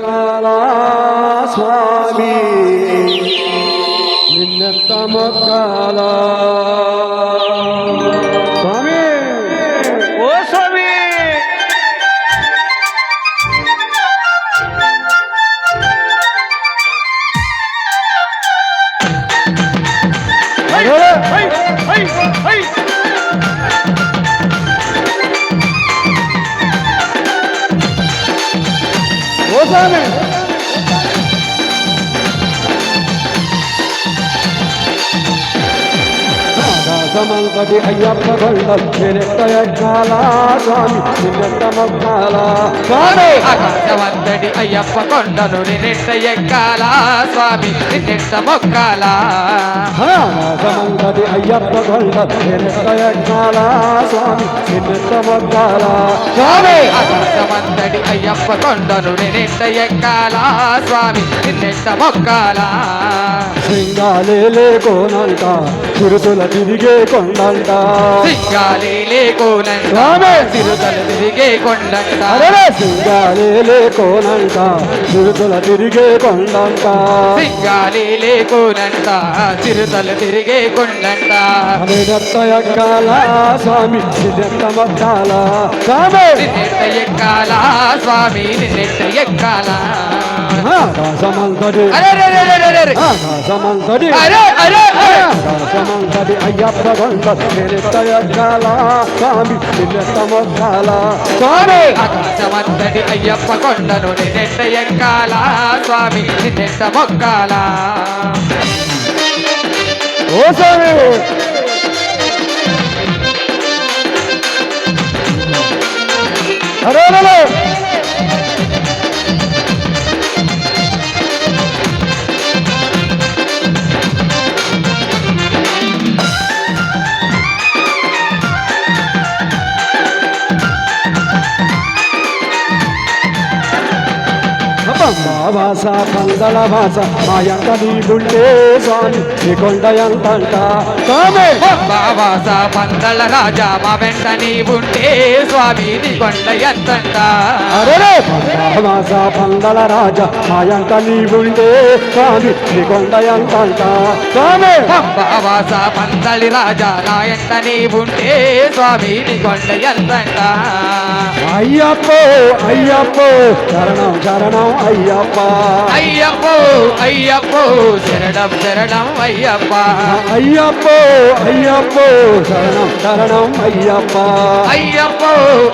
కాలా స్వామి నిన్నెత్త మొక్కాల స్వామి ఓ స్వామి ఓ స్వామి ఆకాశమంతటి అయ్యప్ప కొండలు నిన్నెత్త ఎక్కాల స్వామి నిన్నెత్త మొక్కాల స్వామి ఆకాశవంతటి అయ్యప్ప కొండను నిన్నెట్ట ఎక్కాలా స్వామి నిన్నెట్ట మొక్కాలా ఆకాశమంతటి అయ్యప్ప కొండలు నిన్నెత్త ఎక్కాల స్వామి నిన్నెత్త మొక్కాల స్వామి ఆకాశవంతటి అయ్యప్ప కొండను నిన్నెట్ట ఎక్కాలా స్వామి నిన్నెట్ట మొక్కాలా సింగాలే లేకోనంట చిరుతుల తిరిగే కొండంట సింగాలి లేకోనంట స్వామి తిరుతలు తిరిగే కొండంట అరే సింగాలే లేకోనంట చిరుతుల తిరిగే కొండంట సింగాలి లేకోనంట తిరుతలు తిరిగే కొండంట నిన్నెత్త ఎక్కాల స్వామి నిన్నెత్త మొక్కాల స్వామి నిన్నెట్ట ఎక్కాలా స్వామి నిన్నెట్ట ఎక్కాలా ఆకాశమంతటి అరే రే రే రే రే రే. ఆకాశమంతటి అరే అరే అరే ఆకాశమంతటి అయ్యప్ప కొండ నిన్నెత్త ఎక్కాల స్వామి నిన్నెత్త మొక్కాల స్వామి ఆకాశమంతటి అయ్యప్ప కొండను నిన్నెట్ట ఎక్కాలా స్వామి నిన్నెట్ట మొక్కాలా ఓ స్వామి అరే అరే భాష పందల భాష మాయంత నీకుంటే స్వామి నీ కొండ ఎంతంట స్వామి బాబాస పందల రాజా మా వెంట నీవుంటే స్వామి నీ కొండ ఎంతంట అరే భాష పందల రాజా మాయంత నీకుంటే స్వామి నీ కొండ ఎంతంట స్వామి బాబాస పందలి రాజా నా ఎంట నీవుంటే స్వామి నీ కొండ ఎంతంట అయ్యప్పో అయ్యప్పో శరణం శరణం అయ్యప్ప అయ్యప్పో అయ్యప్పో శరణం శరణం అయ్యప్ప అయ్యప్పో అయ్యప్పో శరణం శరణం అయ్యప్ప అయ్యప్పో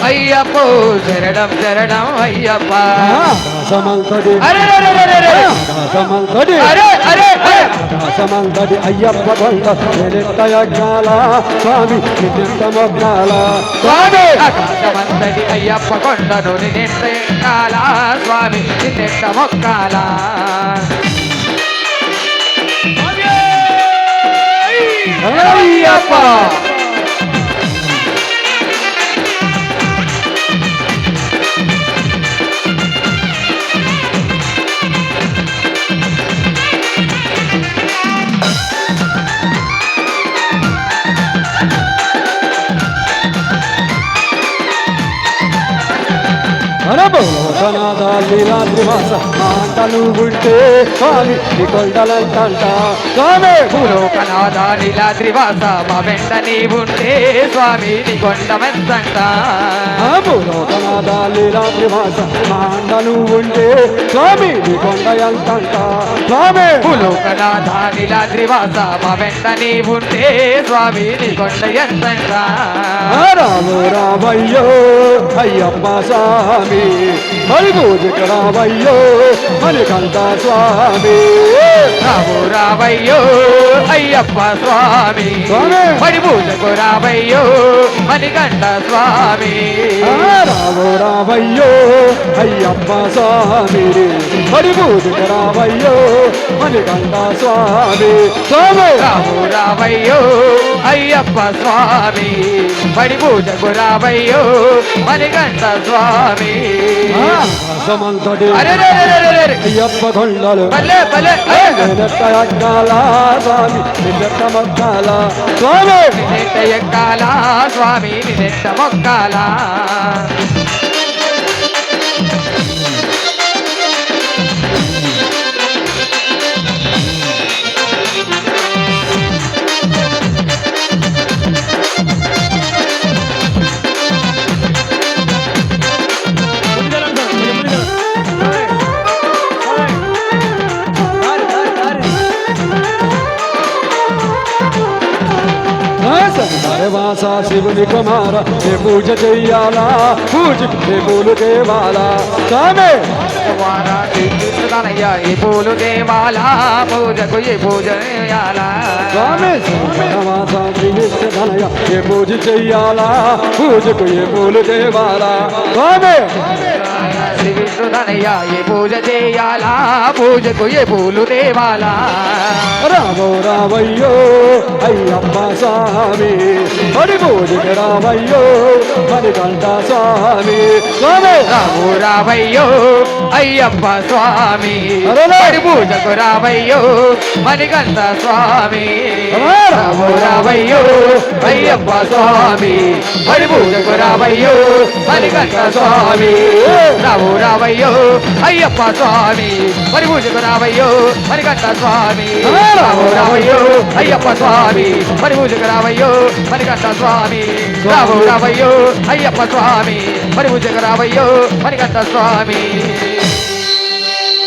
అయ్యప్పో శరణం శరణం అయ్యప్ప ఆకాశమంతటి అరే రే రే రే రే. ఆకాశమంతటి అరే అరే అరే ఆకాశమంతటి అయ్యప్ప కొండ నిన్నెత్త ఎక్కాల స్వామి నిన్నెత్త మొక్కాల స్వామి ఆకాశమంతటి అయ్యప్ప కొండను నిన్నెట్ట ఎక్కాలా స్వామి నిన్నెట్ట మొక్కాలా అయ్యప్ప అనబోధనాద లీలాద్రివాస మాటలు ఉంటే స్వామి నీ కొండలంట స్వామి భూలోకనాథ నీలాద్రివాస మా వెంట నీవుంటే స్వామి నీ కొండమెంతంట భూలోకనాద లీలాద్రివాస మాటలు ఉంటే స్వామి నీ కొండ ఎంతంట స్వామి భూలోకనాథ నీలాద్రివాస మా వెంట నీవుంటే స్వామి నీ కొండ ఎంతంట రాము రామయ్యో అయ్యప్ప స్వామి మరి పూజకు రామయ్యో మణికంఠ స్వామి రాము రావయ్యో అయ్యప్ప స్వామి స్వామి. పడి పూజకు రావయ్యో మణికంఠ స్వామి రాము రామయ్యో అయ్యప్ప స్వామి మరి పూజకు రామయ్యో మణికంఠ స్వామి స్వామి రాము రావయ్యో అయ్యప్ప స్వామి పడి పూజకు రావయ్యో మణికంఠ స్వామి ఆకాశమంతటి అరే రే రే రే రే రే. అయ్యప్ప కొండలు భలే భలే నిన్నెత్త ఎక్కాల స్వామి నిన్నెత్త మొక్కాల స్వామి నిన్నెట్ట ఎక్కాలా స్వామి నిన్నెట్ట మొక్కాలా శివుని కుమార ఏ పూజ చెయ్యాలా పూజకు ఏ పూలు తేవాలా స్వామి కుమార శ్రీకృష్ణయ్య ఈ పూలు దేవాలా పూజకు ఈ పూజ చేయాలా స్వామి శ్రీనివాస శ్రీకృష్ణయ్య ఏ పూజ చెయ్యాలా పూజకు ఏ పూలు తేవాలా స్వామి శ్రీ విష్ణుధనయ్య ఏ పూజ చేయాలా పూజకు ఏ పూలు దేవాలా రామో రామయ్యో అయ్యప్ప స్వామి మరి పూజకి రామయ్యో మరి గంట స్వామి స్వామి రాము రావయ్యో అయ్యప్ప స్వామి అరెరే! మరి పూజకు రావయ్యో మణికంఠ స్వామి అరెరే! రాము రావయ్యో అయ్యప్ప స్వామి మరి పూజకు రావయ్యో మణికంఠ స్వామి రాము రావయ్యో అయ్యప్ప స్వామి మరి పూజకు రావయ్యో మణికంఠ స్వామి రాము రావయ్యో అయ్యప్ప స్వామి మరి పూజకు రావయ్యో మణికంఠ స్వామి రాము రావయ్యో అయ్యప్ప స్వామి మరి పూజకు రావయ్యో మణికంఠ స్వామి